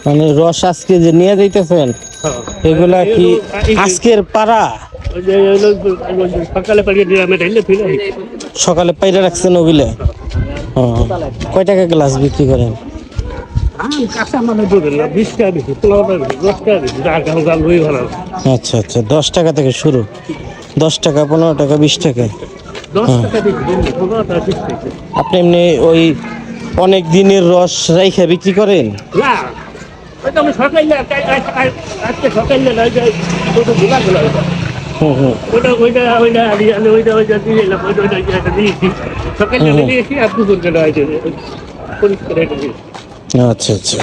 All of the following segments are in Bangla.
মানে রস আজকে যে নিয়ে যাইতেছেন এগুলা কি আজকের পাড়া? সকালে পাঠিয়ে দিলাম, এটা এলে ফিরে সকালে পাইরা রাখছেন ওগুলা? ও, কয় টাকা গ্লাস বিক্রি করেন? কাঁচা মানে দেবেন না, 20 টাকা বেশি, 10 টাকা বেশি, জাল হয়ে ভালো। আচ্ছা আচ্ছা, 10 টাকা থেকে শুরু, 10 টাকা, 15 টাকা, 20 টাকা। 10 টাকা বেশি, 15 টাকা 20 টাকা। আপনি এমনি ওই অনেক দিনের রস রাইখা বিক্রি করেন? না, ওইটা আমি সকালে আজকে সকালে না, ওই যে ভুলা গেল হুম হুম ওইটা দিয়ে এলাম, ওইটা দিয়েছি সকালে দিয়েছি, আর দুপুর গেল পরিষ্কার এটা দিয়েছি। আচ্ছা আচ্ছা,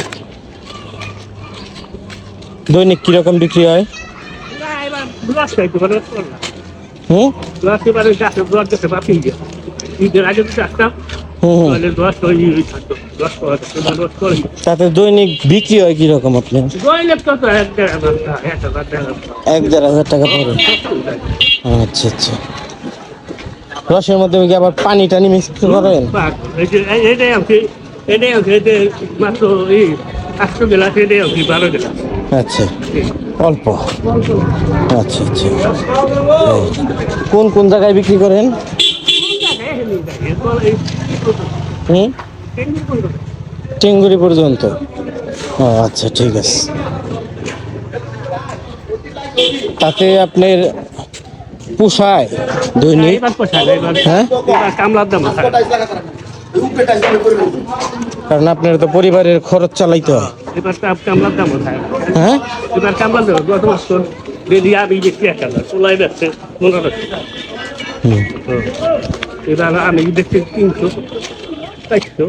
দৈনিক কিরকম বিক্রি হয়? না, এবার ব্লাস খাইতে পারে না, হুম ব্লাস এবারে গাছে ব্লাস গেছে বাপি ঈদের আগে তো আসতাম, হুম। তাহলে ব্লাস তৈরি থাকতো, ব্লাস করা ব্লাস করি। তাতে দৈনিক বিক্রি হয় কিরকম আপনার? দৈনিক তো 1-1.5 হাজার টাকা পড়ে? আচ্ছা আচ্ছা, রসের মধ্যে কি আবার পানি টানি মিক্স করেন? এটাই মাত্র এই 800 গ্লাস, এটাই 12 গ্লাস। আচ্ছা, অল্প। আচ্ছা আচ্ছা, এই, কোন কোন জায়গায় বিক্রি করেন? হুম, টেঙ্গুরি পর্যন্ত? ও আচ্ছা, ঠিক আছে। তাতে আপনার পোষায় দৈনিক? হ্যাঁ, কামলার দাম, কারণ আপনার তো পরিবারের খরচ চালাইতে হয়। এবার কামলার দাম, হ্যাঁ, এবার কামলার দাম গত বছর যদি আমি দেখছি 1,000, চুলাই বেচছে 1500। এবার আমি দেখছি 300, 400।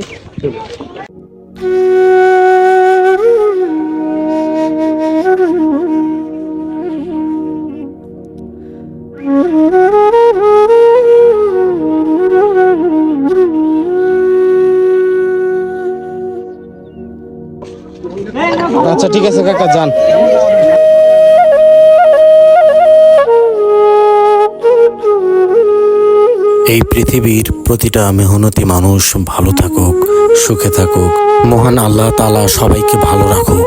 আচ্ছা ঠিক আছে কাকা, যান। এই পৃথিবীর প্রতিটা মেহনতি মানুষ ভালো থাকুক, সুখে থাকুক, মহান আল্লাহ তাআলা সবাইকে ভালো রাখুক।